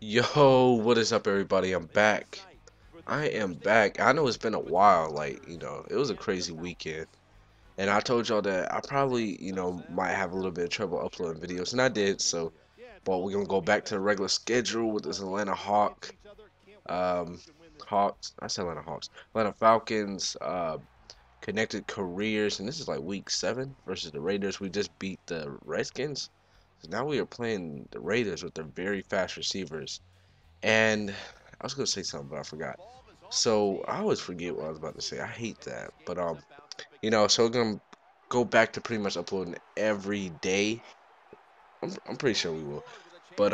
Yo, what is up, everybody? I'm back. I am back. I know it's been a while. It was a crazy weekend. And I told y'all that I probably, might have a little bit of trouble uploading videos. And I did, but we're going to go back to the regular schedule with this Atlanta um, Hawks, I said Atlanta Hawks, Atlanta Falcons, connected careers. And this is like week 7 versus the Raiders. We just beat the Redskins. So now we are playing the Raiders with their very fast receivers. And I was gonna say something, but I forgot. So I always forget what I was about to say. I hate that. So we're gonna go back to pretty much uploading every day. I'm pretty sure we will. But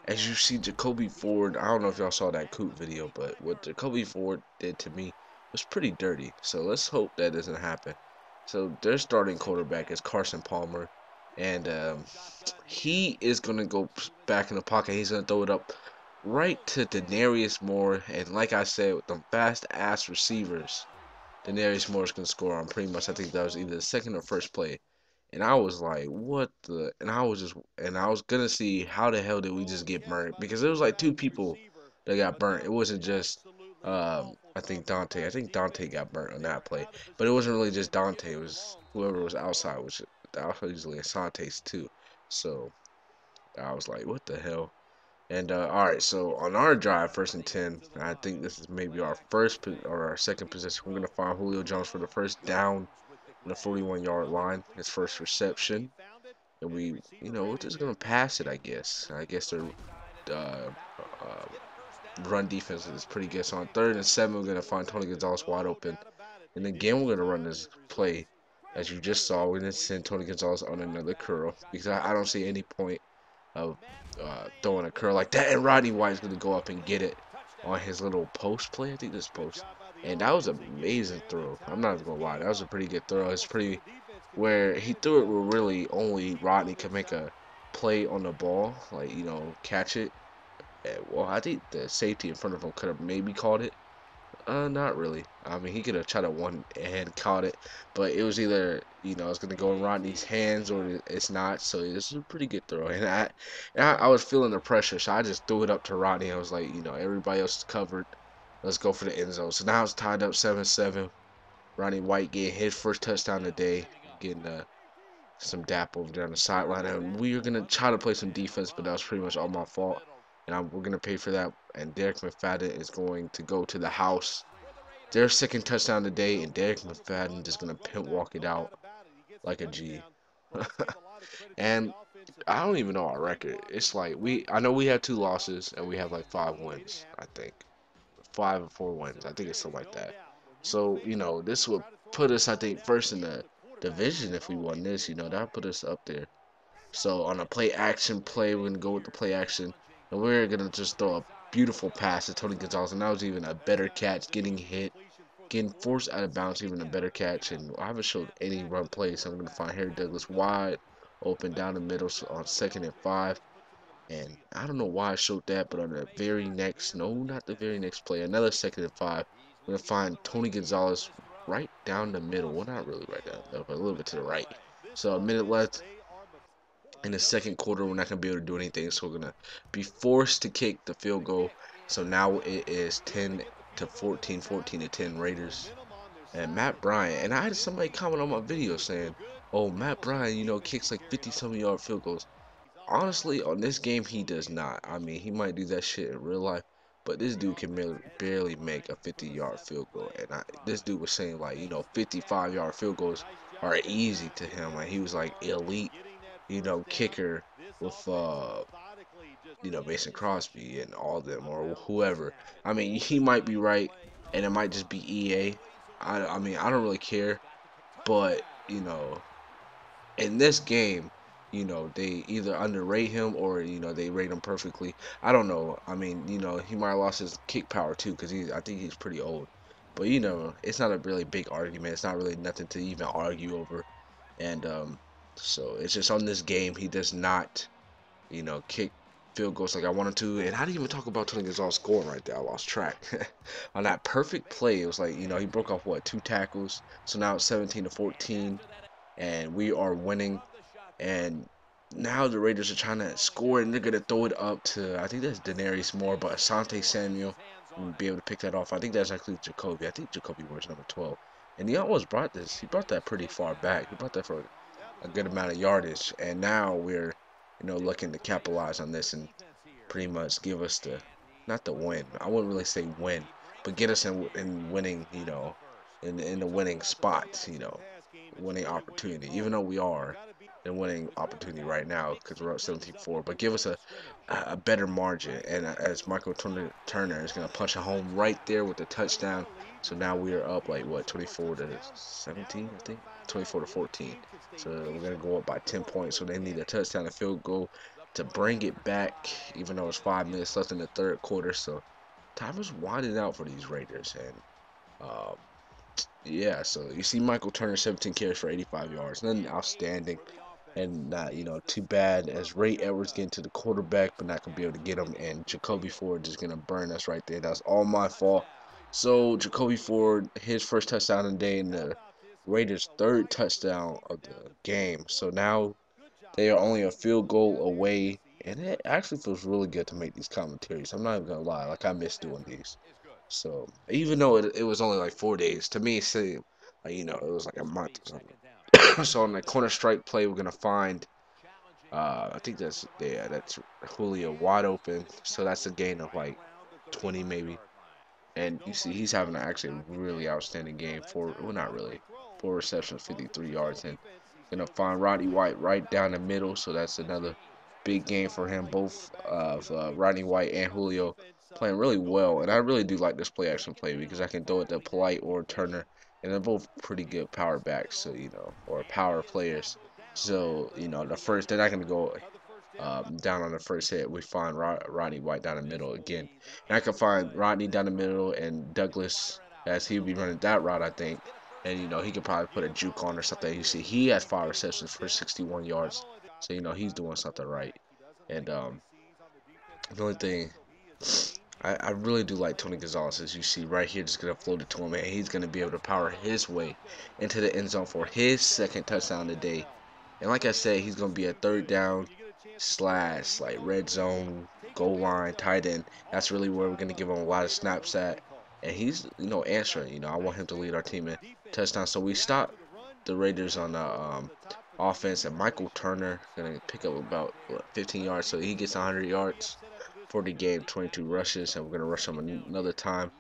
as you see, Jacoby Ford. I don't know if y'all saw that Coop video, but what Jacoby Ford did to me was pretty dirty. So let's hope that doesn't happen. So their starting quarterback is Carson Palmer, and he is gonna go back in the pocket. He's gonna throw it up right to Denarius Moore, and like I said, with them fast ass receivers, Denarius Moore's gonna score on pretty much. I think that was either the second or first play, and I was like, "What the?" And I was gonna see how the hell did we just get burnt, because it was like two people that got burnt. It wasn't just I think Dante. I think Dante got burnt on that play, but it wasn't really just Dante. It was whoever was outside, which that was usually Asante's too. So I was like, "What the hell?" And all right, so on our drive, 1st and 10, I think this is maybe our or our second position. We're gonna find Julio Jones for the first down on the 41-yard line, his first reception, and we're just gonna pass it. I guess their uh, uh, run defense is pretty good. So on 3rd and 7, we're gonna find Tony Gonzalez wide open, and again we're gonna run this play. As you just saw, we're gonna send Tony Gonzalez on another curl because I don't see any point of throwing a curl like that. And Rodney White's going to go up and get it on his little post play. I think this post. And that was an amazing throw. I'm not even going to lie. That was a pretty good throw. It's pretty where he threw it where really only Rodney could make a play on the ball, like, catch it. Well, I think the safety in front of him could have maybe caught it. Not really. I mean, he could have tried to one and caught it, but it was either it's gonna go in Rodney's hands or it's not. So it's a pretty good throw, and I was feeling the pressure, so I just threw it up to Rodney. I was like, everybody else is covered. Let's go for the end zone. So now it's tied up 7-7. Rodney White getting his first touchdown today, getting some dap over down the sideline, and we are gonna try to play some defense, but that was pretty much all my fault, and we're gonna pay for that. And Derek McFadden is going to go to the house, their second touchdown today, and Derek McFadden just gonna pimp walk it out like a G. And I don't even know our record. It's like I know we have 2 losses and we have like 5 wins. I think 5 or 4 wins. I think it's something like that. So this would put us, I think, first in the division if we won this. That put us up there. So on a play action play, we're gonna go with the play action, and we're gonna just throw a beautiful pass to Tony Gonzalez, and that was even a better catch, getting forced out of bounds, even a better catch. And I haven't showed any run plays, so I'm going to find Harry Douglas wide open down the middle on 2nd and 5. And I don't know why I showed that, but on the very next, no, not the very next play, another 2nd and 5, I'm going to find Tony Gonzalez right down the middle. Well, not really right down the middle, but a little bit to the right. So a minute left in the second quarter. We're not going to be able to do anything, so we're going to be forced to kick the field goal. So now it is 10-14, 14-10 Raiders. And Matt Bryant, and I had somebody comment on my video saying, "Oh, Matt Bryant, kicks like 50-something yard field goals." Honestly, on this game, he does not. I mean, he might do that shit in real life, but this dude can barely make a 50-yard field goal. And this dude was saying, like, 55-yard field goals are easy to him. Like, he was like elite, kicker with Mason Crosby and all them or whoever. I mean, he might be right, and it might just be EA. I mean, I don't really care, but in this game, they either underrate him or they rate him perfectly. I don't know. I mean, he might have lost his kick power too because I think he's pretty old. But it's not a really big argument. It's not really nothing to even argue over, and so it's just on this game he does not kick field goals like I wanted to. And I didn't even talk about Tony Gonzalez scoring right there. I lost track. On that perfect play, it was like, he broke off, 2 tackles. So now it's 17-14, and we are winning. And, now the Raiders are trying to score and they're gonna throw it up to, I think that's Daenerys Moore, but Asante Samuel will be able to pick that off. I think that's actually Jacoby. I think Jacoby wears number 12. And he almost brought this. He brought that pretty far back. He brought that for a good amount of yardage. And now we're, looking to capitalize on this and pretty much give us the, not the win. I wouldn't really say win, but get us in winning, in the winning spots, winning opportunity. Even though we are in winning opportunity right now because we're up 17-4, but give us a better margin. And as Michael Turner is going to punch a home right there with the touchdown. So now we are up like what, 24 to 17, I think, 24 to 14. So we're going to go up by 10 points. So they need a touchdown, a field goal to bring it back, even though it's 5 minutes left in the third quarter. So time is winding out for these Raiders. And um, yeah, so you see Michael Turner, 17 carries for 85 yards. Nothing outstanding and not, too bad as Ray Edwards getting to the quarterback, but not going to be able to get him. And Jacoby Ford just going to burn us right there. That's all my fault. So Jacoby Ford, his first touchdown of the day and the Raiders' third touchdown of the game. So now they are only a field goal away, and it actually feels really good to make these commentaries. I'm not even gonna lie, like I miss doing these. So even though it was only like 4 days, to me it seemed like it was like a month or something. So on the corner strike play, we're gonna find I think that's Julio wide open. So that's a gain of like 20 maybe. And you see, he's having actually a really outstanding game. Well, not really. 4 receptions, 53 yards, and gonna find Roddy White right down the middle. So that's another big game for him. Both of Rodney White and Julio playing really well, and I really do like this play action play because I can throw it to Polite or Turner, and they're both pretty good power backs. So or power players. So the first they're not gonna go down on the first hit. We find Rodney White down the middle again. And I can find Rodney down the middle and Douglas as he'll be running that route, I think. And, he could probably put a juke on or something. You see, he has 5 receptions for 61 yards. So, he's doing something right. And the only thing, I really do like Tony Gonzalez, as you see right here, just going to float it to him. And he's going to be able to power his way into the end zone for his second touchdown today. And like I said, he's gonna be a third down slash like red zone, goal line, tight end. That's really where we're gonna give him a lot of snaps at. And he's answering. I want him to lead our team in touchdown. So we stop the Raiders on the offense, and Michael Turner gonna pick up about 15 yards, so he gets 100 yards for the game, 22 rushes, and we're gonna rush him another time,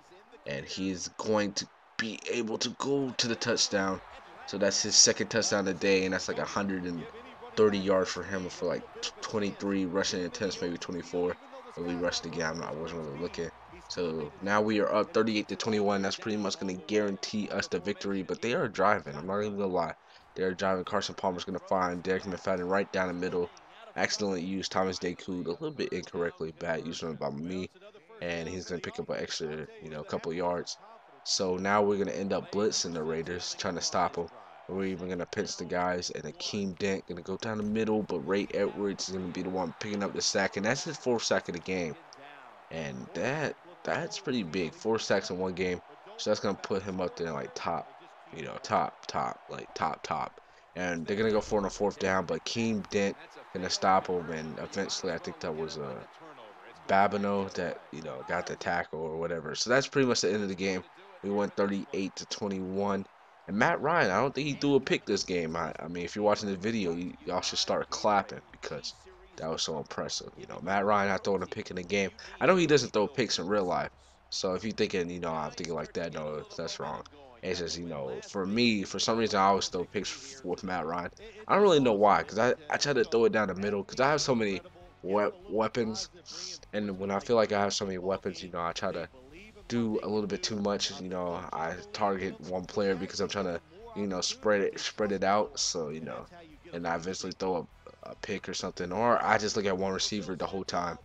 and he's going to be able to go to the touchdown. So that's his second touchdown of the day, and that's like 130 yards for him for like 23 rushing attempts, maybe 24. But we rushed again. I wasn't really looking. So now we are up 38 to 21. That's pretty much going to guarantee us the victory. But they are driving. I'm not even gonna lie. They are driving. Carson Palmer's going to find Derek McFadden right down the middle. Accidentally used Thomas Decoud a little bit incorrectly. Bad use by me, and he's going to pick up an extra, couple yards. So now we're going to end up blitzing the Raiders, trying to stop them. We're even going to pinch the guys, and Akeem Dent going to go down the middle, but Ray Edwards is going to be the one picking up the sack, and that's his fourth sack of the game. And that's pretty big. 4 sacks in one game. So that's going to put him up there like top, top. And they're going to go for it on a fourth down, but Akeem Dent going to stop him, and eventually I think that was Babineau that got the tackle or whatever. So that's pretty much the end of the game. We won 38 to 21. And Matt Ryan, I don't think he threw a pick this game. I mean, if you're watching this video, y'all should start clapping because that was so impressive. Matt Ryan not throwing a pick in the game. I know he doesn't throw picks in real life. So if you're thinking, I'm thinking like that, no, that's wrong. It's just, for me, for some reason, I always throw picks with Matt Ryan. I don't really know why, because I try to throw it down the middle because I have so many weapons, and when I feel like I have so many weapons, I try to do a little bit too much. I target one player because I'm trying to, spread it out. So, and I eventually throw a pick or something, or I just look at one receiver the whole time,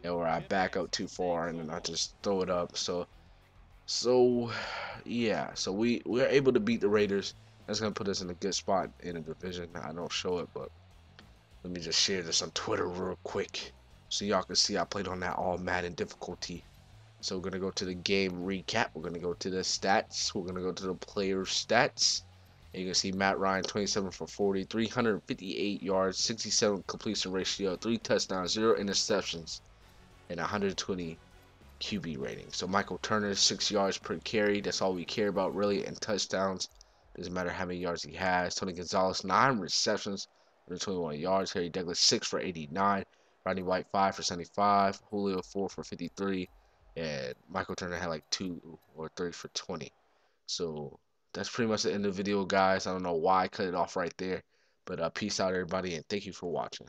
or I back up too far and then I just throw it up. So yeah. So we're able to beat the Raiders. That's gonna put us in a good spot in the division. I don't show it, but let me just share this on Twitter real quick so y'all can see I played on that all Madden difficulty. So we're going to go to the game recap. We're going to go to the stats. We're going to go to the player stats. And you can see Matt Ryan, 27 for 40, 358 yards, 67 completion ratio, 3 touchdowns, 0 interceptions, and 120 QB rating. So Michael Turner, 6 yards per carry. That's all we care about really. And touchdowns. Doesn't matter how many yards he has. Tony Gonzalez, 9 receptions, 121 yards. Harry Douglas, 6 for 89. Rodney White, 5 for 75. Julio, 4 for 53. And Michael Turner had like 2 or 3 for 20. So that's pretty much the end of the video, guys. I don't know why I cut it off right there. But peace out, everybody, and thank you for watching.